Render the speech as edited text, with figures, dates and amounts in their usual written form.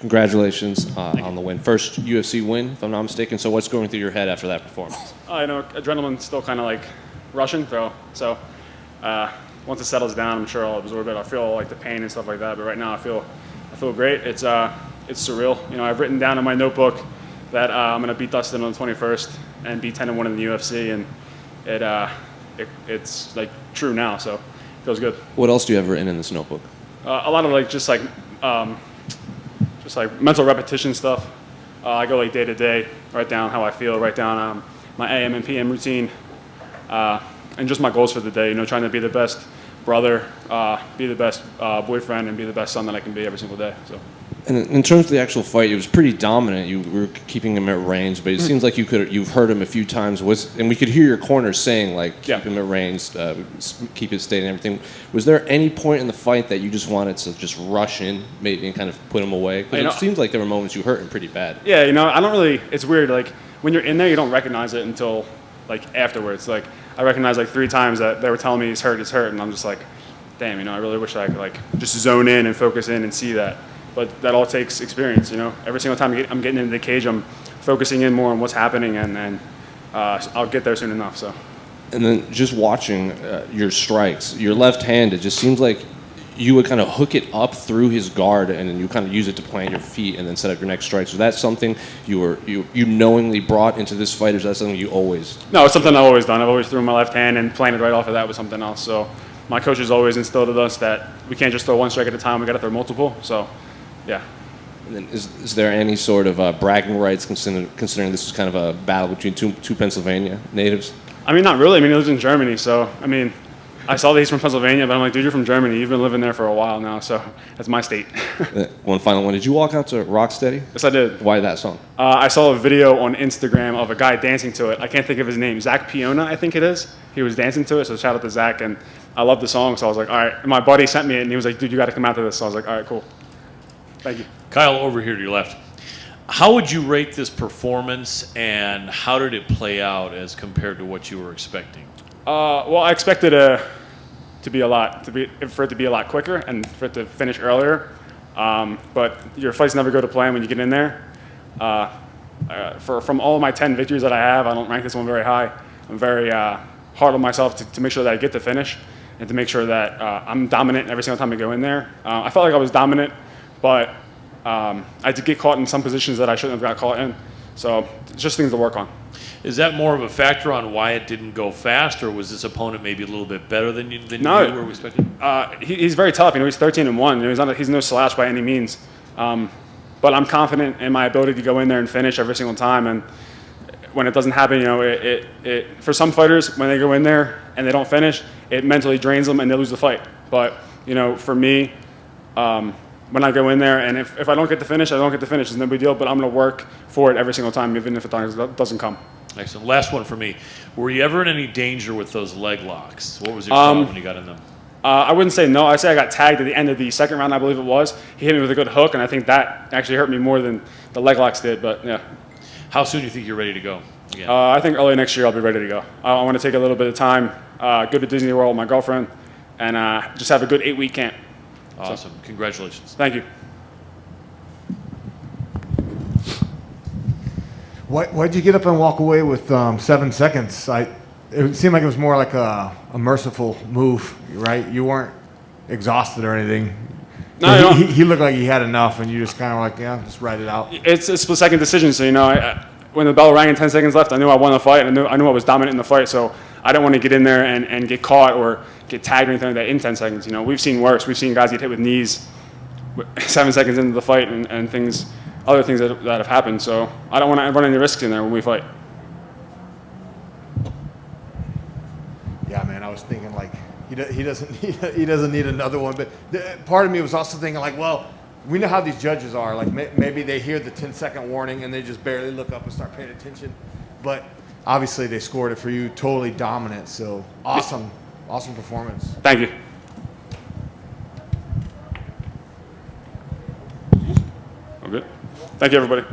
Congratulations on the win. First UFC win, if I'm not mistaken. So what's going through your head after that performance? I know adrenaline's still kind of like rushing, though. So once it settles down, I'm sure I'll absorb it. I feel like the pain and stuff like that. But right now, I feel great. It's surreal. You know, I've written down in my notebook that I'm going to beat Dustin on the 21st and be 10-1 in the UFC, and it's like true now. So it feels good. What else do you have written in this notebook? A lot of like just like mental repetition stuff. I go like day to day, write down how I feel, write down my AM and PM routine, and just my goals for the day. You know, trying to be the best brother, be the best boyfriend, and be the best son that I can be every single day. So. And in terms of the actual fight, it was pretty dominant. You were keeping him at range, but it seems like you've hurt him a few times. And we could hear your corner saying, like, keep him at range, keep it steady and everything. Was there any point in the fight that you just wanted to just rush in, maybe, and kind of put him away? Because it seems like there were moments you hurt him pretty bad. Yeah, you know, I don't really. It's weird. Like when you're in there, you don't recognize it until like afterwards. Like I recognized like 3 times that they were telling me he's hurt, and I'm just like, damn, you know, I really wish I could like just zone in and focus in and see that. But that all takes experience, you know. Every single time I'm getting into the cage, I'm focusing in more on what's happening, and I'll get there soon enough. So. And then just watching your strikes, your left hand, it just seems like you would kind of hook it up through his guard, and then you kind of use it to plant your feet and then set up your next strike. So that's something you knowingly brought into this fight, or is that something you always? No, it's something I've always done. I've always threw my left hand and planted right off of that with something else. So my coaches always instilled in us that we can't just throw one strike at a time. We got to throw multiple. So. Yeah. And then is there any sort of bragging rights considering this is kind of a battle between two Pennsylvania natives? I mean, not really. I mean, he lives in Germany, so I mean, I saw that he's from Pennsylvania, but I'm like, dude, you're from Germany. You've been living there for a while now, so that's my state. One final one. Did you walk out to Rocksteady? Yes, I did. Why that song? I saw a video on Instagram of a guy dancing to it. I can't think of his name. Zach Piona, I think it is. He was dancing to it, so shout out to Zach. And I love the song, so I was like, all right. And my buddy sent me it, and he was like, dude, you got to come out to this. So I was like, all right, cool. Thank you. Kyle, over here to your left. How would you rate this performance, and how did it play out as compared to what you were expecting? Well, I expected for it to be a lot quicker and for it to finish earlier. But your fights never go to plan when you get in there. From all of my 10 victories that I have, I don't rank this one very high. I'm very hard on myself to make sure that I get the finish and to make sure that I'm dominant every single time I go in there. I felt like I was dominant, but I did get caught in some positions that I shouldn't have got caught in. So it's just things to work on. Is that more of a factor on why it didn't go fast, or was this opponent maybe a little bit better than you were expecting? He's very tough. You know, he's 13-1. You know, he's no slouch by any means. But I'm confident in my ability to go in there and finish every single time. And when it doesn't happen, you know, it for some fighters, when they go in there and they don't finish, it mentally drains them and they lose the fight. But you know, for me, when I go in there and if I don't get the finish, I don't get the finish. It's no big deal. But I'm going to work for it every single time, even if it doesn't come. Excellent. Last one for me. Were you ever in any danger with those leg locks? What was your thought when you got in them? I wouldn't say no. I'd say I got tagged at the end of the second round, I believe it was. He hit me with a good hook, and I think that actually hurt me more than the leg locks did. But yeah. How soon do you think you're ready to go again? I think early next year I'll be ready to go. I want to take a little bit of time, go to Disney World with my girlfriend, and just have a good 8-week camp. Awesome. So, congratulations. Thank you. Why'd you get up and walk away with 7 seconds? It seemed like it was more like a merciful move, right? You weren't exhausted or anything. No, he looked like he had enough, and you just kind of like, yeah, just ride it out. It's a split-second decision, so you know, when the bell rang and 10 seconds left, I knew I won the fight, and I knew I was dominant in the fight, so I didn't want to get in there and get caught or get tagged or anything like that in 10 seconds. You know, we've seen worse. We've seen guys get hit with knees 7 seconds into the fight and other things that have happened. So I don't want to run any risks in there when we fight. Yeah, man, I was thinking like he doesn't need another one. But part of me was also thinking like, well, we know how these judges are. Like maybe they hear the 10-second warning and they just barely look up and start paying attention. But obviously they scored it for you, totally dominant. So awesome performance. Thank you. All good. Thank you, everybody.